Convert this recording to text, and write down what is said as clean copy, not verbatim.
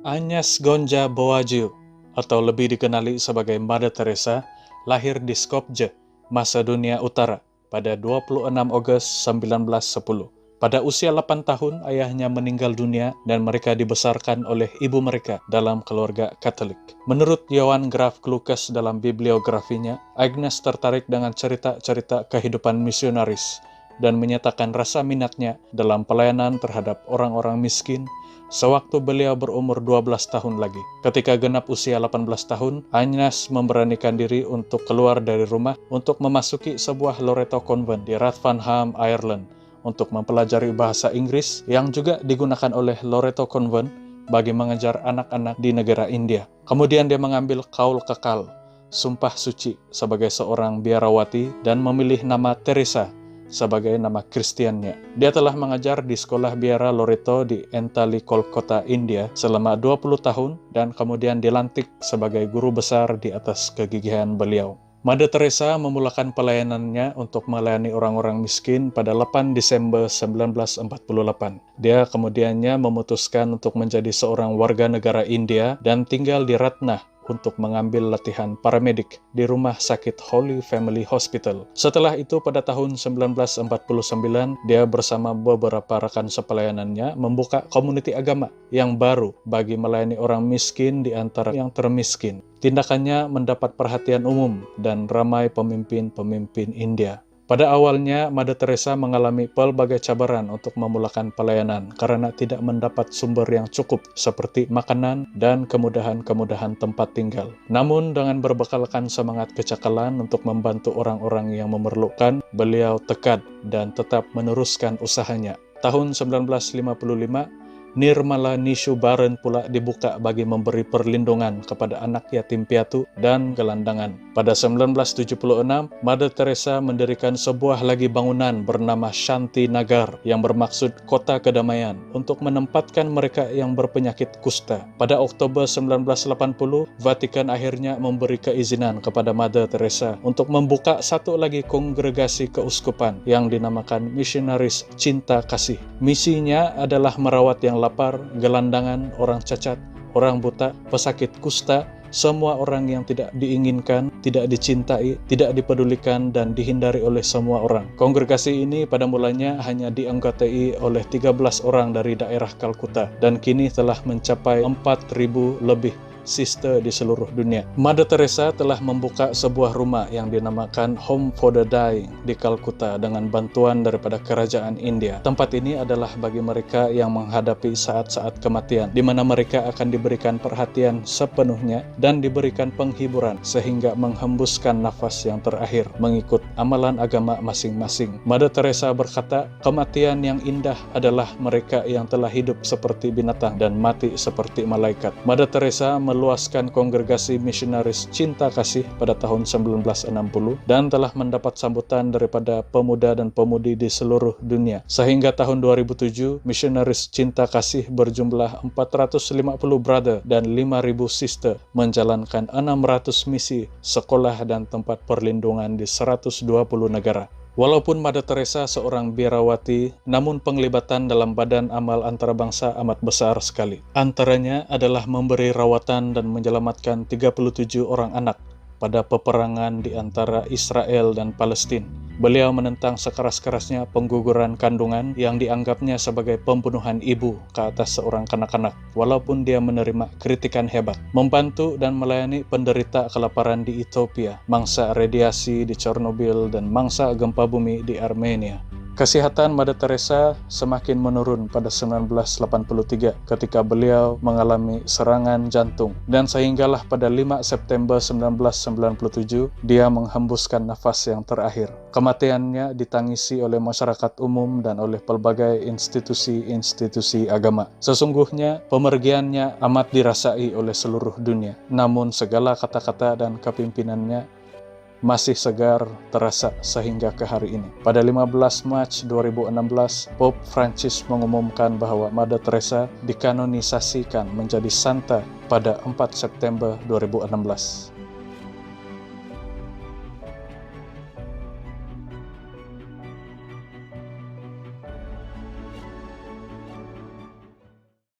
Agnes Gonja Boadziu, atau lebih dikenali sebagai Mother Teresa, lahir di Skopje, Masedonia Utara, pada 26 Agustus 1910. Pada usia 8 tahun, ayahnya meninggal dunia dan mereka dibesarkan oleh ibu mereka dalam keluarga Katolik. Menurut Johann Graf Glucas dalam bibliografinya, Agnes tertarik dengan cerita-cerita kehidupan misionaris dan menyatakan rasa minatnya dalam pelayanan terhadap orang-orang miskin sewaktu beliau berumur 12 tahun lagi. Ketika genap usia 18 tahun, Agnes memberanikan diri untuk keluar dari rumah untuk memasuki sebuah Loreto Convent di Rathfarnham, Ireland, untuk mempelajari bahasa Inggris yang juga digunakan oleh Loreto Convent bagi mengajar anak-anak di negara India. Kemudian dia mengambil kaul kekal, sumpah suci sebagai seorang biarawati dan memilih nama Teresa sebagai nama Kristiannya. Dia telah mengajar di sekolah biara Loreto di Entally, Kolkata, India selama 20 tahun dan kemudian dilantik sebagai guru besar di atas kegigihan beliau. Mother Teresa memulakan pelayanannya untuk melayani orang-orang miskin pada 8 Desember 1948. Dia kemudiannya memutuskan untuk menjadi seorang warga negara India dan tinggal di Ratna untuk mengambil latihan paramedik di Rumah Sakit Holy Family Hospital. Setelah itu pada tahun 1949, dia bersama beberapa rekan sepelayanannya membuka komuniti agama yang baru bagi melayani orang miskin di antara yang termiskin. Tindakannya mendapat perhatian umum dan ramai pemimpin-pemimpin India. Pada awalnya, Mother Teresa mengalami pelbagai cabaran untuk memulakan pelayanan karena tidak mendapat sumber yang cukup seperti makanan dan kemudahan-kemudahan tempat tinggal. Namun, dengan berbekalkan semangat kecakalan untuk membantu orang-orang yang memerlukan, beliau tekad dan tetap meneruskan usahanya. Tahun 1955, Nirmala Nishu Baren pula dibuka bagi memberi perlindungan kepada anak yatim piatu dan gelandangan. Pada 1976, Mother Teresa mendirikan sebuah lagi bangunan bernama Shanti Nagar yang bermaksud kota kedamaian untuk menempatkan mereka yang berpenyakit kusta. Pada Oktober 1980, Vatikan akhirnya memberi keizinan kepada Mother Teresa untuk membuka satu lagi kongregasi keuskupan yang dinamakan Missionaries Cinta Kasih. Misinya adalah merawat yang lapar, gelandangan, orang cacat, orang buta, pesakit kusta, semua orang yang tidak diinginkan, tidak dicintai, tidak dipedulikan, dan dihindari oleh semua orang. Kongregasi ini pada mulanya hanya dianggotai oleh 13 orang dari daerah Kalkuta, dan kini telah mencapai 4.000 lebih sister di seluruh dunia. Mother Teresa telah membuka sebuah rumah yang dinamakan Home for the Dying di Kalkuta dengan bantuan daripada kerajaan India. Tempat ini adalah bagi mereka yang menghadapi saat-saat kematian, di mana mereka akan diberikan perhatian sepenuhnya dan diberikan penghiburan sehingga menghembuskan nafas yang terakhir mengikut amalan agama masing-masing. Mother Teresa berkata, kematian yang indah adalah mereka yang telah hidup seperti binatang dan mati seperti malaikat. Mother Teresa meluaskan kongregasi misionaris Cinta Kasih pada tahun 1960 dan telah mendapat sambutan daripada pemuda dan pemudi di seluruh dunia. Sehingga tahun 2007, misionaris Cinta Kasih berjumlah 450 brother dan 5.000 sister menjalankan 600 misi, sekolah dan tempat perlindungan di 120 negara. Walaupun Mother Teresa seorang biarawati, namun penglibatan dalam badan amal antarabangsa amat besar sekali. Antaranya adalah memberi rawatan dan menyelamatkan 37 orang anak pada peperangan di antara Israel dan Palestina. Beliau menentang sekeras-kerasnya pengguguran kandungan yang dianggapnya sebagai pembunuhan ibu ke atas seorang kanak-kanak, walaupun dia menerima kritikan hebat. Membantu dan melayani penderita kelaparan di Ethiopia, mangsa radiasi di Chernobyl, dan mangsa gempa bumi di Armenia. Kesehatan Mother Teresa semakin menurun pada 1983 ketika beliau mengalami serangan jantung, dan sehinggalah pada 5 September 1997 dia menghembuskan nafas yang terakhir. Kematiannya ditangisi oleh masyarakat umum dan oleh pelbagai institusi-institusi agama. Sesungguhnya pemergiannya amat dirasai oleh seluruh dunia, namun segala kata-kata dan kepimpinannya masih segar terasa sehingga ke hari ini. Pada 15 Maret 2016, Pope Francis mengumumkan bahwa Mother Teresa dikanonisasikan menjadi santa pada 4 September 2016.